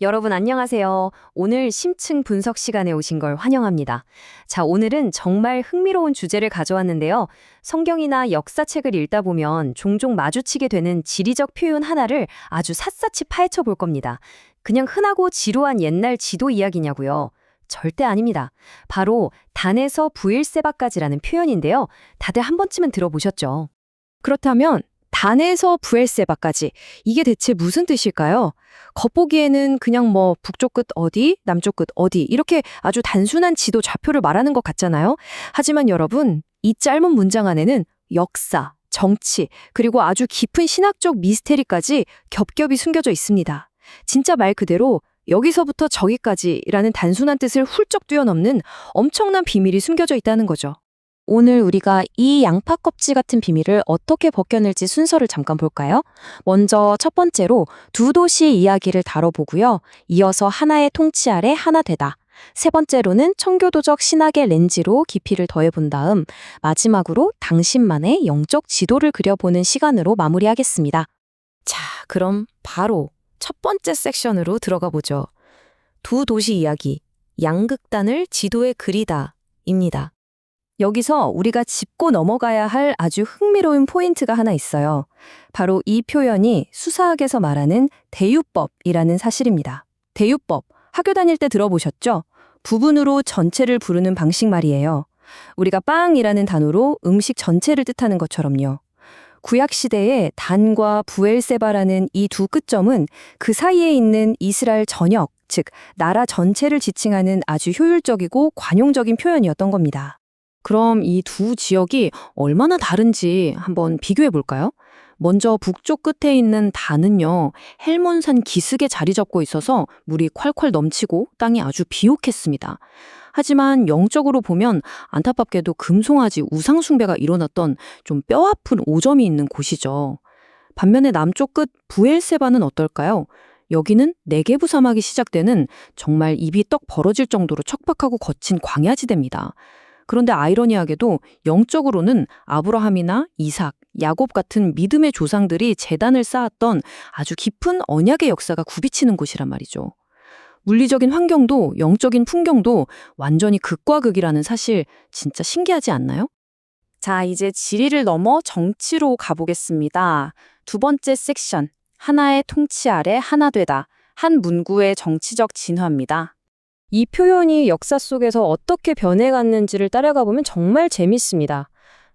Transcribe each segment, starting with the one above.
여러분 안녕하세요. 오늘 심층 분석 시간에 오신 걸 환영합니다. 자, 오늘은 정말 흥미로운 주제를 가져왔는데요. 성경이나 역사책을 읽다 보면 종종 마주치게 되는 지리적 표현 하나를 아주 샅샅이 파헤쳐 볼 겁니다. 그냥 흔하고 지루한 옛날 지도 이야기냐고요? 절대 아닙니다. 바로 단에서 부엘세바까지라는 표현인데요. 다들 한 번쯤은 들어보셨죠? 그렇다면 단에서 부엘세바까지 이게 대체 무슨 뜻일까요? 겉보기에는 그냥 북쪽 끝 어디, 남쪽 끝 어디 이렇게 아주 단순한 지도 좌표를 말하는 것 같잖아요. 하지만 여러분, 이 짧은 문장 안에는 역사, 정치, 그리고 아주 깊은 신학적 미스테리까지 겹겹이 숨겨져 있습니다. 진짜 말 그대로 여기서부터 저기까지라는 단순한 뜻을 훌쩍 뛰어넘는 엄청난 비밀이 숨겨져 있다는 거죠. 오늘 우리가 이 양파 껍질 같은 비밀을 어떻게 벗겨낼지 순서를 잠깐 볼까요? 먼저 첫 번째로 두 도시 이야기를 다뤄보고요. 이어서 하나의 통치 아래 하나 되다. 세 번째로는 청교도적 신학의 렌즈로 깊이를 더해본 다음 마지막으로 당신만의 영적 지도를 그려보는 시간으로 마무리하겠습니다. 자, 그럼 바로 첫 번째 섹션으로 들어가 보죠. 두 도시 이야기, 양극단을 지도에 그리다입니다. 여기서 우리가 짚고 넘어가야 할 아주 흥미로운 포인트가 하나 있어요. 바로 이 표현이 수사학에서 말하는 대유법이라는 사실입니다. 대유법, 학교 다닐 때 들어보셨죠? 부분으로 전체를 부르는 방식 말이에요. 우리가 빵이라는 단어로 음식 전체를 뜻하는 것처럼요. 구약시대에 단과 부엘세바라는 이 두 끝점은 그 사이에 있는 이스라엘 전역, 즉 나라 전체를 지칭하는 아주 효율적이고 관용적인 표현이었던 겁니다. 그럼 이 두 지역이 얼마나 다른지 한번 비교해 볼까요? 먼저 북쪽 끝에 있는 단은요, 헬몬산 기슭에 자리 잡고 있어서 물이 콸콸 넘치고 땅이 아주 비옥했습니다. 하지만 영적으로 보면 안타깝게도 금송아지 우상숭배가 일어났던 좀 뼈아픈 오점이 있는 곳이죠. 반면에 남쪽 끝 부엘세바는 어떨까요? 여기는 네게부 사막이 시작되는 정말 입이 떡 벌어질 정도로 척박하고 거친 광야지대입니다. 그런데 아이러니하게도 영적으로는 아브라함이나 이삭, 야곱 같은 믿음의 조상들이 제단을 쌓았던 아주 깊은 언약의 역사가 굽이치는 곳이란 말이죠. 물리적인 환경도 영적인 풍경도 완전히 극과 극이라는 사실 진짜 신기하지 않나요? 자, 이제 지리를 넘어 정치로 가보겠습니다. 두 번째 섹션, 하나의 통치 아래 하나 되다. 한 문구의 정치적 진화입니다. 이 표현이 역사 속에서 어떻게 변해갔는지를 따라가 보면 정말 재밌습니다.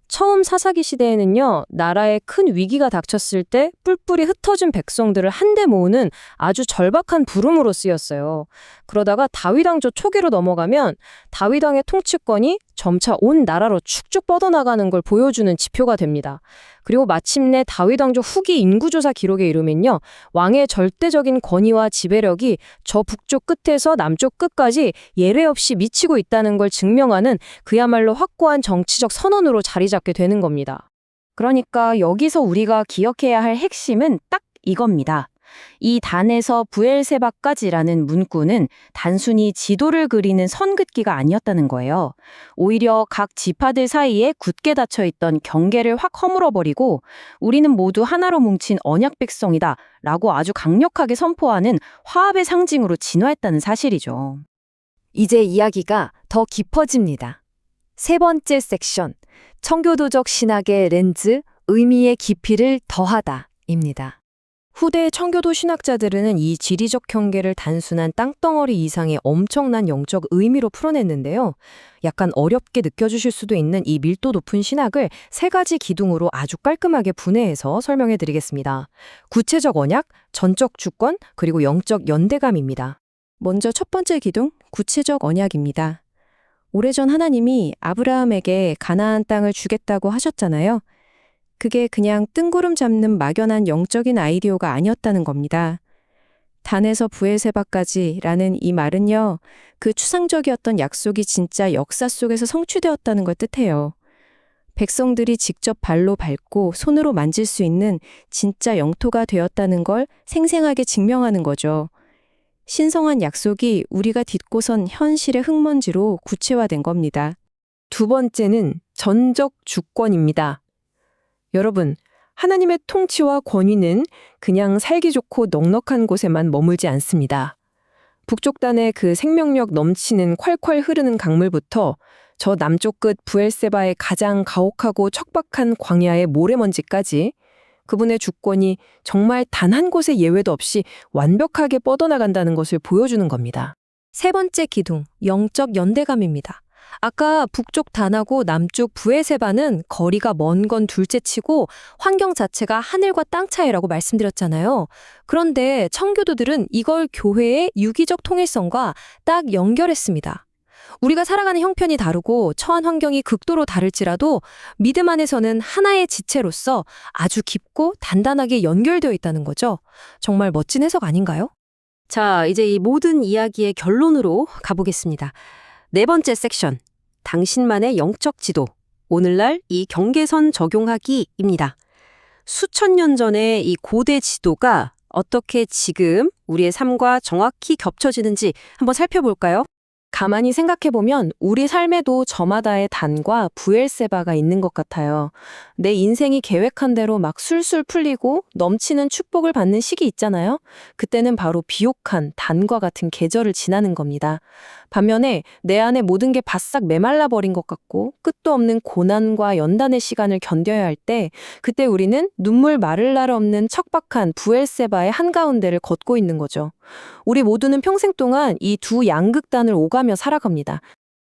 처음 사사기 시대에는요, 나라에 큰 위기가 닥쳤을 때 뿔뿔이 흩어진 백성들을 한데 모으는 아주 절박한 부름으로 쓰였어요. 그러다가 다윗왕조 초기로 넘어가면 다윗왕의 통치권이 점차 온 나라로 축축 뻗어나가는 걸 보여주는 지표가 됩니다. 그리고 마침내 다윗왕조 후기 인구조사 기록에 이르면요, 왕의 절대적인 권위와 지배력이 저 북쪽 끝에서 남쪽 끝까지 예외 없이 미치고 있다는 걸 증명하는 그야말로 확고한 정치적 선언으로 자리 잡게 되는 겁니다. 그러니까 여기서 우리가 기억해야 할 핵심은 딱 이겁니다. 이 단에서 부엘세바까지라는 문구는 단순히 지도를 그리는 선긋기가 아니었다는 거예요. 오히려 각 지파들 사이에 굳게 닫혀있던 경계를 확 허물어버리고 우리는 모두 하나로 뭉친 언약 백성이다 라고 아주 강력하게 선포하는 화합의 상징으로 진화했다는 사실이죠. 이제 이야기가 더 깊어집니다. 세 번째 섹션, 청교도적 신학의 렌즈, 의미의 깊이를 더하다입니다. 후대 청교도 신학자들은 이 지리적 경계를 단순한 땅덩어리 이상의 엄청난 영적 의미로 풀어냈는데요. 약간 어렵게 느껴지실 수도 있는 이 밀도 높은 신학을 세 가지 기둥으로 아주 깔끔하게 분해해서 설명해 드리겠습니다. 구체적 언약, 전적 주권, 그리고 영적 연대감입니다. 먼저 첫 번째 기둥, 구체적 언약입니다. 오래전 하나님이 아브라함에게 가나안 땅을 주겠다고 하셨잖아요. 그게 그냥 뜬구름 잡는 막연한 영적인 아이디어가 아니었다는 겁니다. 단에서 부엘세바까지라는 이 말은요, 그 추상적이었던 약속이 진짜 역사 속에서 성취되었다는 걸 뜻해요. 백성들이 직접 발로 밟고 손으로 만질 수 있는 진짜 영토가 되었다는 걸 생생하게 증명하는 거죠. 신성한 약속이 우리가 딛고선 현실의 흙먼지로 구체화된 겁니다. 두 번째는 전적 주권입니다. 여러분, 하나님의 통치와 권위는 그냥 살기 좋고 넉넉한 곳에만 머물지 않습니다. 북쪽단의 그 생명력 넘치는 콸콸 흐르는 강물부터 저 남쪽 끝 부엘세바의 가장 가혹하고 척박한 광야의 모래먼지까지 그분의 주권이 정말 단 한 곳의 예외도 없이 완벽하게 뻗어나간다는 것을 보여주는 겁니다. 세 번째 기둥, 영적 연대감입니다. 아까 북쪽 단하고 남쪽 부에세바는 거리가 먼 건 둘째치고 환경 자체가 하늘과 땅 차이라고 말씀드렸잖아요. 그런데 청교도들은 이걸 교회의 유기적 통일성과 딱 연결했습니다. 우리가 살아가는 형편이 다르고 처한 환경이 극도로 다를지라도 믿음 안에서는 하나의 지체로서 아주 깊고 단단하게 연결되어 있다는 거죠. 정말 멋진 해석 아닌가요? 자, 이제 이 모든 이야기의 결론으로 가보겠습니다. 네 번째 섹션, 당신만의 영적 지도, 오늘날 이 경계선 적용하기입니다. 수천 년 전의 이 고대 지도가 어떻게 지금 우리의 삶과 정확히 겹쳐지는지 한번 살펴볼까요? 가만히 생각해보면 우리 삶에도 저마다의 단과 부엘세바가 있는 것 같아요. 내 인생이 계획한 대로 막 술술 풀리고 넘치는 축복을 받는 시기 있잖아요. 그때는 바로 비옥한 단과 같은 계절을 지나는 겁니다. 반면에 내 안에 모든 게 바싹 메말라 버린 것 같고 끝도 없는 고난과 연단의 시간을 견뎌야 할 때 그때 우리는 눈물 마를 날 없는 척박한 부엘세바의 한가운데를 걷고 있는 거죠. 우리 모두는 평생 동안 이 두 양극단을 오가며 살아갑니다.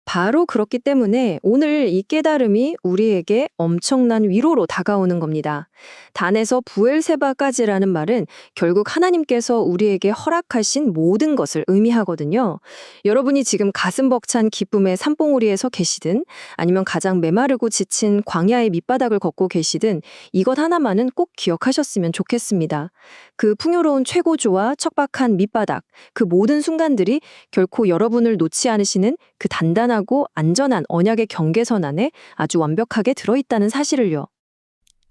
바로 그렇기 때문에 오늘 이 깨달음이 우리에게 엄청난 위로로 다가오는 겁니다. 단에서 부엘세바까지라는 말은 결국 하나님께서 우리에게 허락하신 모든 것을 의미하거든요. 여러분이 지금 가슴 벅찬 기쁨의 산봉우리에 서 계시든 아니면 가장 메마르고 지친 광야의 밑바닥을 걷고 계시든 이것 하나만은 꼭 기억하셨으면 좋겠습니다. 그 풍요로운 최고조와 척박한 밑바닥, 그 모든 순간들이 결코 여러분을 놓지 않으시는 그 단단하고 안전한 언약의 경계선 안에 아주 완벽하게 들어있다는 사실을요.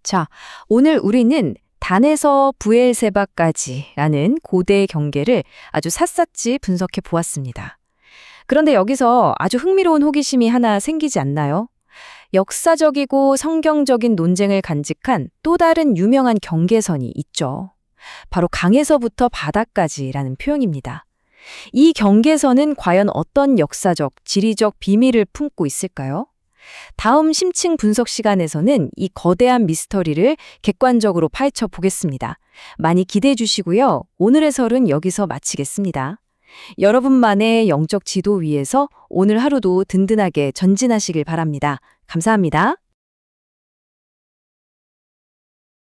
자, 오늘 우리는 단에서 부엘세바까지라는 고대의 경계를 아주 샅샅이 분석해 보았습니다. 그런데 여기서 아주 흥미로운 호기심이 하나 생기지 않나요? 역사적이고 성경적인 논쟁을 간직한 또 다른 유명한 경계선이 있죠. 바로 강에서부터 바다까지라는 표현입니다. 이 경계선은 과연 어떤 역사적, 지리적 비밀을 품고 있을까요? 다음 심층 분석 시간에서는 이 거대한 미스터리를 객관적으로 파헤쳐 보겠습니다. 많이 기대해 주시고요. 오늘의 설은 여기서 마치겠습니다. 여러분만의 영적 지도 위에서 오늘 하루도 든든하게 전진하시길 바랍니다. 감사합니다.